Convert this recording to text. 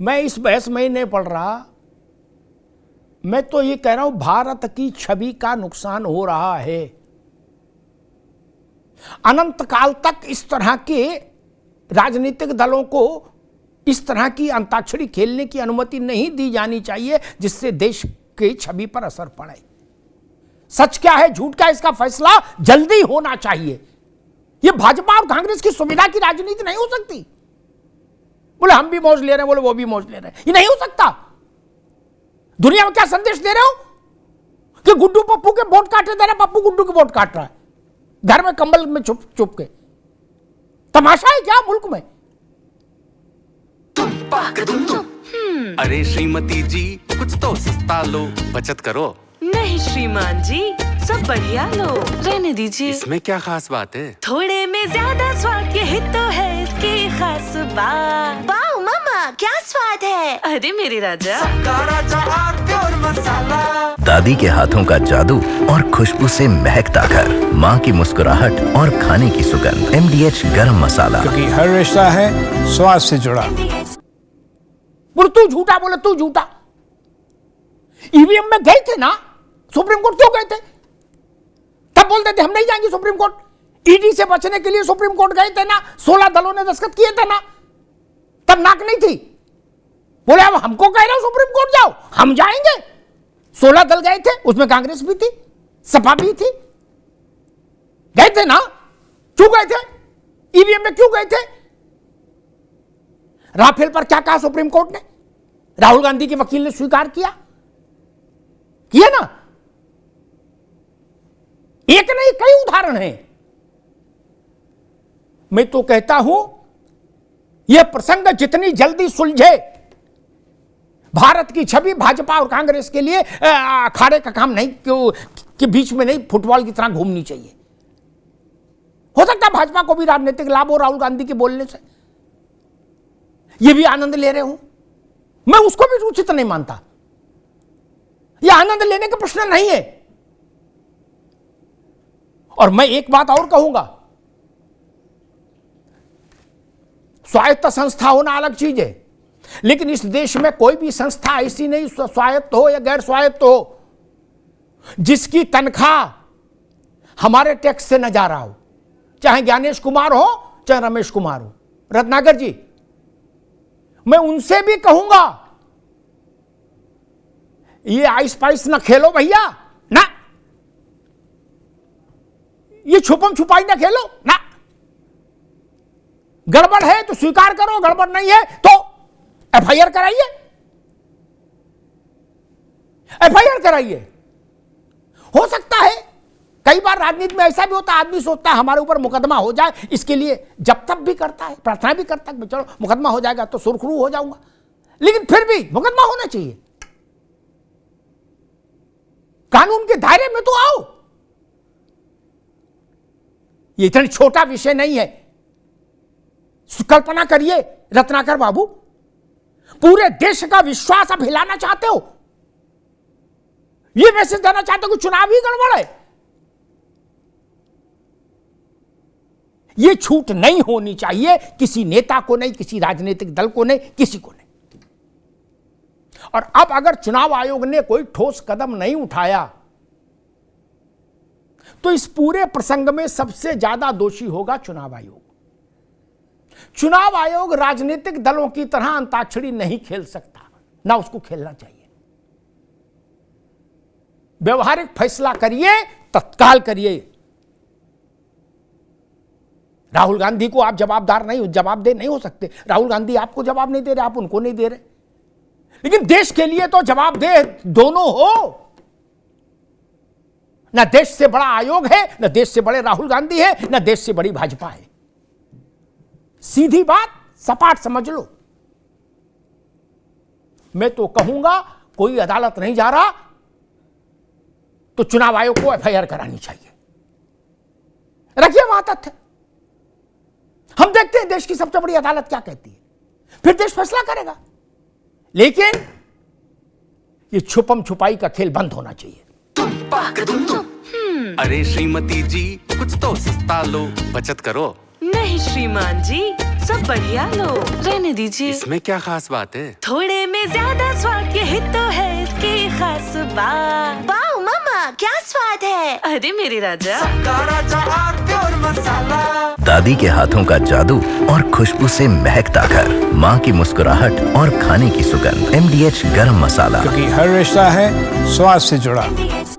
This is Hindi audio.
मैं इस बहस में ही नहीं पढ़ रहा, मैं तो ये कह रहा हूं भारत की छवि का नुकसान हो रहा है। अनंत काल तक इस तरह के राजनीतिक दलों को इस तरह की अंताक्षरी खेलने की अनुमति नहीं दी जानी चाहिए जिससे देश की छवि पर असर पड़े। सच क्या है झूठ क्या है इसका फैसला जल्दी होना चाहिए। यह भाजपा और कांग्रेस की सुविधा की राजनीति नहीं हो सकती। बोले हम भी मौज ले रहे हैं, बोले वो भी मौज ले रहे हैं, ये नहीं हो सकता। दुनिया में क्या संदेश दे रहे हो कि गुड्डू पप्पू के वोट काटे दे रहे, पप्पू गुड्डू के वोट काट रहा है घर में कंबल में छुप छुप के। तमाशा है क्या मुल्क में? अरे श्रीमती जी कुछ तो सस्ता लो, बचत करो। नहीं श्रीमान जी सब बढ़िया लो, रहने दीजिए। इसमें क्या खास बात है? थोड़े में ज्यादा स्वाद, यही तो है इसकी खास बात। वाह मामा क्या स्वाद है। अरे मेरे राजा, दादी के हाथों का जादू और खुशबू से महकता घर, माँ की मुस्कुराहट और खाने की सुगंध। MDH गरम मसाला, क्योंकि हर रिश्ता है स्वाद से जुड़ा। बोले तू झूठा, बोले तू झूठा। ईवीएम में गए थे ना सुप्रीम कोर्ट, क्यों गए थे? तब बोलते थे हम नहीं जाएंगे सुप्रीम कोर्ट। ईडी से बचने के लिए सुप्रीम कोर्ट गए थे ना, 16 दलों ने दस्तखत किए थे ना, तब नाक नहीं थी। बोले अब हमको कह रहे हो सुप्रीम कोर्ट जाओ, हम जाएंगे। 16 दल गए थे, उसमें कांग्रेस भी थी, सपा भी थी, गए थे ना। क्यों गए थे? ईवीएम में क्यों गए थे? राफेल पर क्या कहा सुप्रीम कोर्ट ने? राहुल गांधी के वकील ने स्वीकार किया ना। एक नहीं कई उदाहरण हैं। मैं तो कहता हूं यह प्रसंग जितनी जल्दी सुलझे, भारत की छवि भाजपा और कांग्रेस के लिए अखाड़े का काम नहीं के बीच में नहीं फुटबॉल की तरह घूमनी चाहिए। हो सकता है भाजपा को भी राजनीतिक लाभ हो राहुल गांधी के बोलने से, यह भी आनंद ले रहे हो, मैं उसको भी उचित नहीं मानता। यह आनंद लेने का प्रश्न नहीं है। और मैं एक बात और कहूंगा, स्वायत्त संस्था होना अलग चीज है, लेकिन इस देश में कोई भी संस्था ऐसी नहीं, स्वायत्त हो या गैर स्वायत्त हो, जिसकी तनख्वाह हमारे टैक्स से न जा रहा हो। चाहे ज्ञानेश कुमार हो चाहे रमेश कुमार हो, रत्नाकर जी, मैं उनसे भी कहूंगा ये आइस पाइस ना खेलो भैया ना, ये छुपम छुपाई ना खेलो ना। गड़बड़ है तो स्वीकार करो, गड़बड़ नहीं है तो FIR कराइए, FIR कराइए। हो सकता है कई बार राजनीति में ऐसा भी होता है, आदमी सोचता है हमारे ऊपर मुकदमा हो जाए, इसके लिए जब तक भी करता है, प्रार्थना भी करता है चलो मुकदमा हो जाएगा तो सुरखरू हो जाऊंगा, लेकिन फिर भी मुकदमा होना चाहिए। कानून के दायरे में तो आओ। ये इतना छोटा विषय नहीं है। कल्पना करिए रत्नाकर बाबू, पूरे देश का विश्वास आप हिलाना चाहते हो, ये मैसेज देना चाहते हो कि चुनाव ही गड़बड़ है। ये छूट नहीं होनी चाहिए किसी नेता को नहीं, किसी राजनीतिक दल को नहीं, किसी को नहीं। और अब अगर चुनाव आयोग ने कोई ठोस कदम नहीं उठाया तो इस पूरे प्रसंग में सबसे ज्यादा दोषी होगा चुनाव आयोग। चुनाव आयोग राजनीतिक दलों की तरह अंताक्षरी नहीं खेल सकता, ना उसको खेलना चाहिए। व्यवहारिक फैसला करिए, तत्काल करिए। राहुल गांधी को आप जवाबदेह नहीं हो सकते। राहुल गांधी आपको जवाब नहीं दे रहे, आप उनको नहीं दे रहे, लेकिन देश के लिए तो जवाबदेह दोनों हो। न देश से बड़ा आयोग है, न देश से बड़े राहुल गांधी है, न देश से बड़ी भाजपा है। सीधी बात, सपाट समझ लो। मैं तो कहूंगा कोई अदालत नहीं जा रहा तो चुनाव आयोग को FIR करानी चाहिए। रखिए वहां तथ्य, हम देखते हैं देश की सबसे बड़ी अदालत क्या कहती है, फिर देश फैसला करेगा। लेकिन ये छुपम छुपाई का खेल बंद होना चाहिए। अरे श्रीमती जी कुछ तो सस्ता लो, बचत करो। नहीं श्रीमान जी सब बढ़िया लो, रहने दीजिए। इसमें क्या खास बात है? थोड़े में ज्यादा स्वाद, यही तो है इसकी खास बात। वाह मम्मा, क्या स्वाद है। अरे मेरे राजा, दादी के हाथों का जादू और खुशबू से महकता घर, माँ की मुस्कुराहट और खाने की सुगंध। MDH गरम मसाला। क्योंकि हर रिश्ता है स्वाद से जुड़ा।